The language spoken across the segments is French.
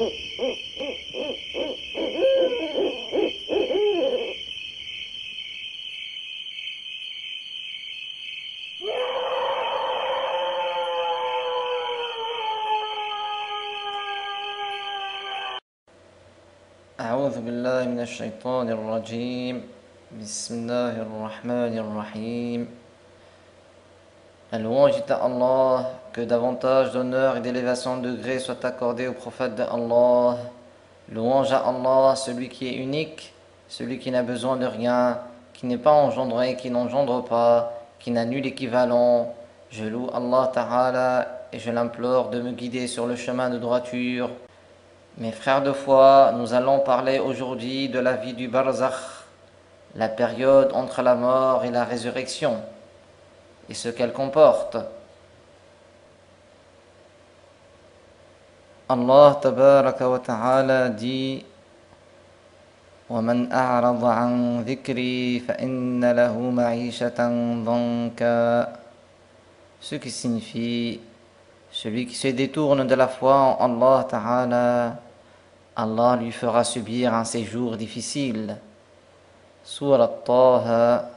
أعوذ بالله من الشيطان الرجيم بسم الله الرحمن الرحيم. La louange est à Allah, que davantage d'honneur et d'élévation de degré soit accordé au prophète de Allah. Louange à Allah, celui qui est unique, celui qui n'a besoin de rien, qui n'est pas engendré, qui n'engendre pas, qui n'a nul équivalent. Je loue Allah Ta'ala et je l'implore de me guider sur le chemin de droiture. Mes frères de foi, nous allons parler aujourd'hui de la vie du barzakh, la période entre la mort et la résurrection, et ce qu'elle comporte. Allah tabaraka wa ta'ala dit وَمَنْ أَعْرَضَ عَنْ ذِكْرِي فَإِنَّ لَهُ مَعِيشَةً ضَنْكًا. Ce qui signifie celui qui se détourne de la foi en Allah Ta'ala, Allah lui fera subir un séjour difficile. Surat Taha,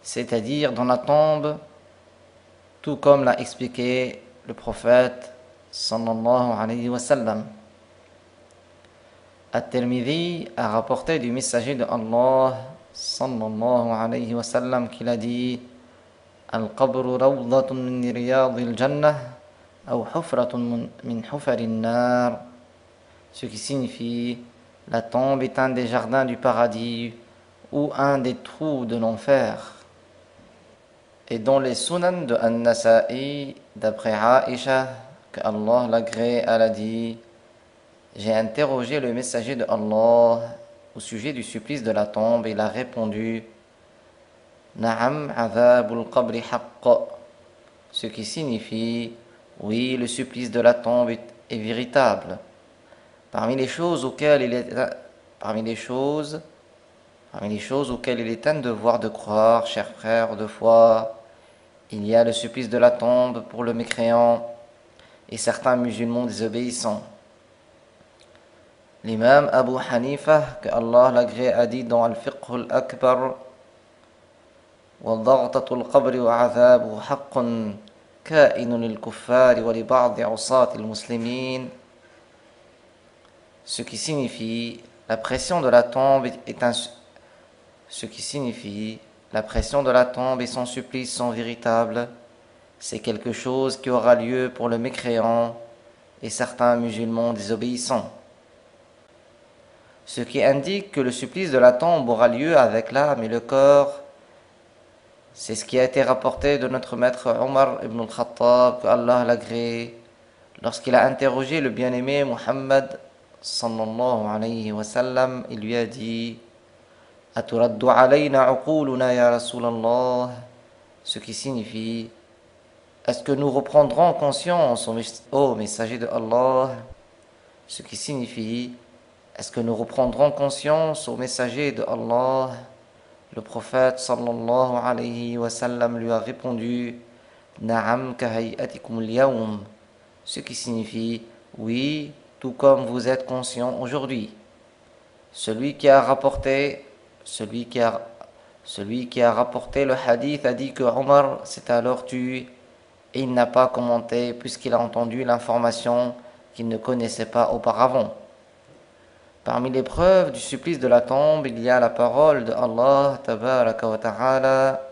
c'est-à-dire dans la tombe, tout comme l'a expliqué le prophète sallallahu alayhi wa sallam. At-Tirmidhi a rapporté du messager de Allah sallallahu alayhi wa sallam qu'il a dit: Al-qabru rawdatun min riyadil jannah ou hufratun min hufarin nar. Ce qui signifie la tombe est un des jardins du paradis ou un des trous de l'enfer. Et dans les sunan de An-Nasa'i, d'après Aïcha, que Allah l'agrée, elle a dit: j'ai interrogé le messager de Allah au sujet du supplice de la tombe et il a répondu: Na'am azabul qabri haqq. Ce qui signifie: oui, le supplice de la tombe est véritable. Parmi les choses auxquelles il est un devoir de croire, chers frères de foi, il y a le supplice de la tombe pour le mécréant et certains musulmans désobéissants. L'imam Abu Hanifa, que Allah l'agrée, a dit dans Al-Fiqh al-Akbar: وَضَغْطَةُ الْقَبْرِ وَعَذَابُهُ حَقٌّ كَائِنٌ لِلْكُفَّارِ وَلِبَعْضِ عُصَاةِ الْمُسْلِمِينَ. Ce qui signifie la pression de la tombe et son supplice sont véritables. C'est quelque chose qui aura lieu pour le mécréant et certains musulmans désobéissants. Ce qui indique que le supplice de la tombe aura lieu avec l'âme et le corps, c'est ce qui a été rapporté de notre maître Omar ibn al-Khattab, que Allah l'agrée, lorsqu'il a interrogé le bien-aimé Muhammad sallallahu alayhi wa sallam, il lui a dit: Aturaddu alayna uquluna ya Rasulallah. Ce qui signifie: est-ce que nous reprendrons conscience ô messager de Allah? Ce qui signifie: est-ce que nous reprendrons conscience au messager de Allah? Le prophète sallallahu alayhi wa sallam lui a répondu: Na'am kahayatikum al-yawm. Ce qui signifie: oui, tout comme vous êtes conscient aujourd'hui. Celui qui a rapporté le hadith a dit que Omar s'est alors tué et il n'a pas commenté puisqu'il a entendu l'information qu'il ne connaissait pas auparavant. Parmi les preuves du supplice de la tombe, il y a la parole de Allah tabaraka wa ta'ala: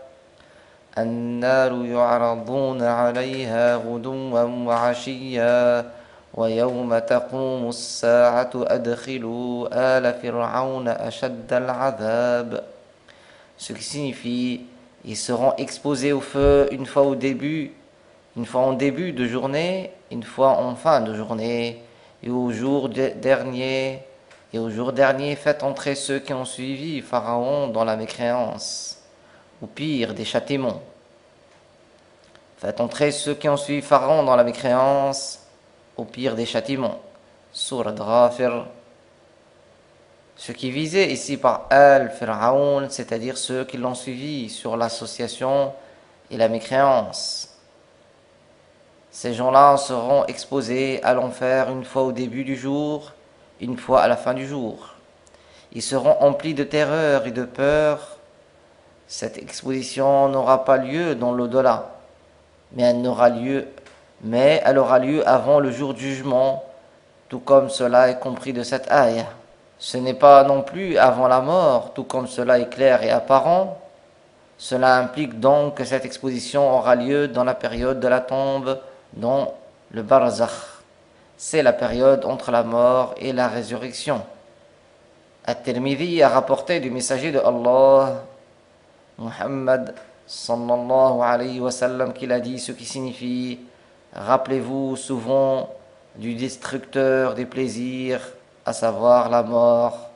An-naru yu'araduna 'alayha ghuduwan wa 'ashiyya wa yawma taqumu as-sa'atu adkhilu ala fir'auna ashadda al-'adhab. Ce qui signifie: ils seront exposés au feu une fois en début de journée, une fois en fin de journée, et au jour dernier, faites entrer ceux qui ont suivi Pharaon dans la mécréance, ou pire des châtiments. Faites entrer ceux qui ont suivi Pharaon dans la mécréance, au pire des châtiments. Surat Ghafir. Ce qui visait ici par Al-Fir'aoun, c'est-à-dire ceux qui l'ont suivi sur l'association et la mécréance. Ces gens-là seront exposés à l'enfer une fois au début du jour, une fois à la fin du jour. Ils seront emplis de terreur et de peur. Cette exposition n'aura pas lieu dans l'au-delà, mais elle aura lieu avant le jour du jugement, tout comme cela est compris de cette ayah. Ce n'est pas non plus avant la mort, tout comme cela est clair et apparent. Cela implique donc que cette exposition aura lieu dans la période de la tombe, dans le barzakh. C'est la période entre la mort et la résurrection. At-Tirmidhi a rapporté du messager de Allah, Muhammad sallallahu alayhi wa sallam, qu'il a dit ce qui signifie: rappelez-vous souvent du destructeur des plaisirs, à savoir la mort,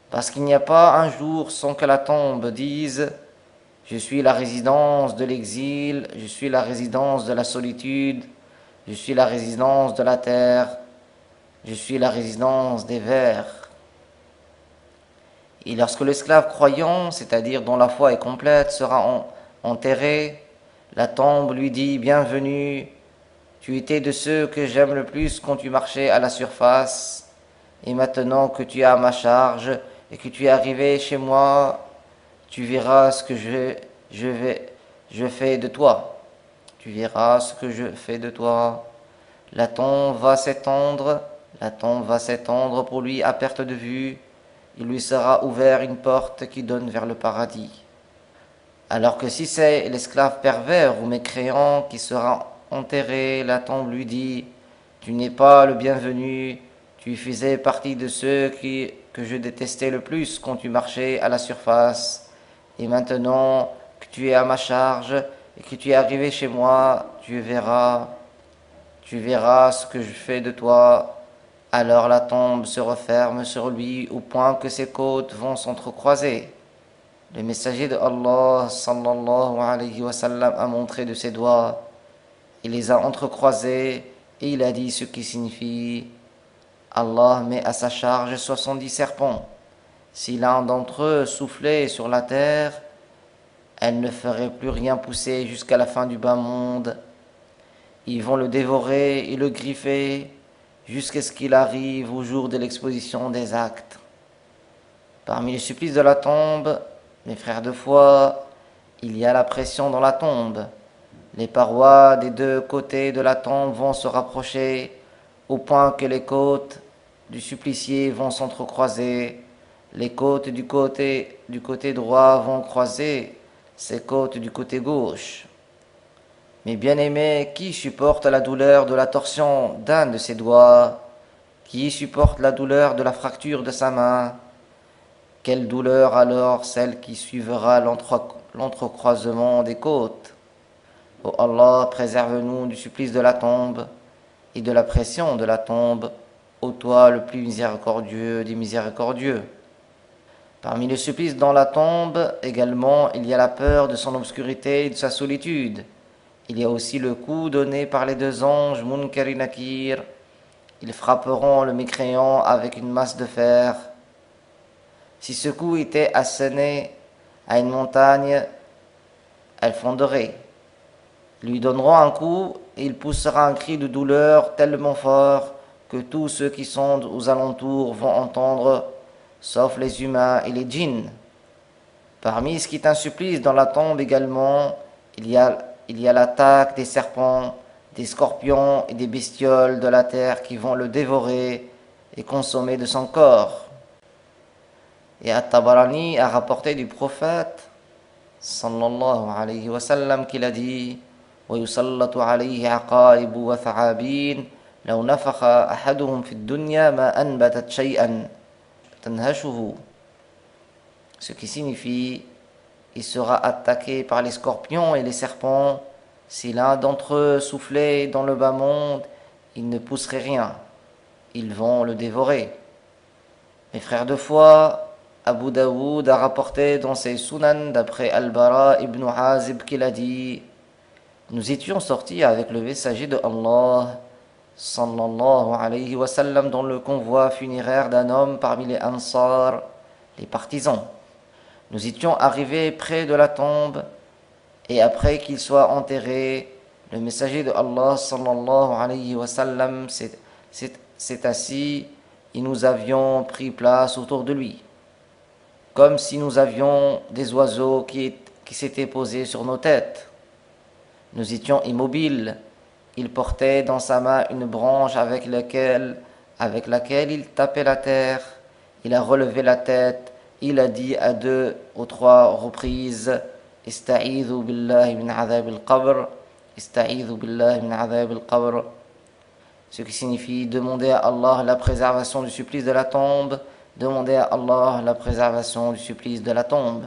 parce qu'il n'y a pas un jour sans que la tombe dise: je suis la résidence de l'exil, je suis la résidence de la solitude, je suis la résidence de la terre, je suis la résidence des vers. Et lorsque l'esclave croyant, c'est-à-dire dont la foi est complète, sera enterré, la tombe lui dit: bienvenue, tu étais de ceux que j'aime le plus quand tu marchais à la surface, et maintenant que tu es à ma charge et que tu es arrivé chez moi, tu verras ce que je fais de toi. Tu verras ce que je fais de toi. La tombe va s'étendre pour lui à perte de vue. Il lui sera ouvert une porte qui donne vers le paradis. Alors que si c'est l'esclave pervers ou mécréant qui sera enterré, la tombe lui dit: tu n'es pas le bienvenu, tu faisais partie de ceux que je détestais le plus quand tu marchais à la surface. Et maintenant que tu es à ma charge et que tu es arrivé chez moi, tu verras ce que je fais de toi. Alors la tombe se referme sur lui au point que ses côtes vont s'entrecroiser. Le messager de Allah sallallahu alayhi wa sallam a montré de ses doigts. Il les a entrecroisés et il a dit ce qui signifie: Allah met à sa charge 70 serpents. Si l'un d'entre eux soufflait sur la terre, elle ne ferait plus rien pousser jusqu'à la fin du bas monde. Ils vont le dévorer et le griffer jusqu'à ce qu'il arrive au jour de l'exposition des actes. Parmi les supplices de la tombe, mes frères de foi, il y a la pression dans la tombe. Les parois des deux côtés de la tombe vont se rapprocher au point que les côtes du supplicié vont s'entrecroiser. Les côtes du côté droit vont croiser ses côtes du côté gauche. Mes bien-aimés, qui supporte la douleur de la torsion d'un de ses doigts? Qui supporte la douleur de la fracture de sa main? Quelle douleur alors celle qui suivra l'entrecroisement des côtes? Ô Allah, préserve-nous du supplice de la tombe et de la pression de la tombe, ô toi le plus miséricordieux des miséricordieux. Parmi les supplices dans la tombe, également, il y a la peur de son obscurité et de sa solitude. Il y a aussi le coup donné par les deux anges Munkar et Nakir. Ils frapperont le mécréant avec une masse de fer. Si ce coup était asséné à une montagne, elle fonderait. Ils lui donneront un coup et il poussera un cri de douleur tellement fort que tous ceux qui sont aux alentours vont entendre, sauf les humains et les djinns. Parmi ce qui est un supplice dans la tombe également, il y a l'attaque des serpents, des scorpions et des bestioles de la terre qui vont le dévorer et consommer de son corps. Et At-Tabarani a rapporté du prophète sallallahu alayhi wa sallam qu'il a dit: وَيُسَلَّطُ عَلَيْهِ عَقَارِبُ وَثَعَابِينَ لَوْ نَفَخَ أَحَدُهُمْ فِي الدُّنْيَا مَا أَنْبَتَتْ شَيْئًا تَنْهَشُهُ. Ce qui signifie: il sera attaqué par les scorpions et les serpents. Si l'un d'entre eux soufflait dans le bas monde, il ne pousserait rien. Ils vont le dévorer. Mes frères de foi, Abu Daoud a rapporté dans ses Sunan d'après Al-Bara ibn Hazib qu'il a dit: nous étions sortis avec le messager de Allah sallallahu alayhi wa sallam dans le convoi funéraire d'un homme parmi les Ansar, les partisans. Nous étions arrivés près de la tombe et après qu'il soit enterré, Le messager de Allah sallallahu alayhi wa sallam s'est assis et nous avions pris place autour de lui, comme si nous avions des oiseaux qui s'étaient posés sur nos têtes. Nous étions immobiles. Il portait dans sa main une branche avec laquelle il tapait la terre. Il a relevé la tête. Il a dit à 2 ou 3 reprises Ista'idhu billahi min adhab al-qabr. Ista'idhu billahi min adhab al-qabr. Ce qui signifie demander à Allah la préservation du supplice de la tombe. Demander à Allah la préservation du supplice de la tombe.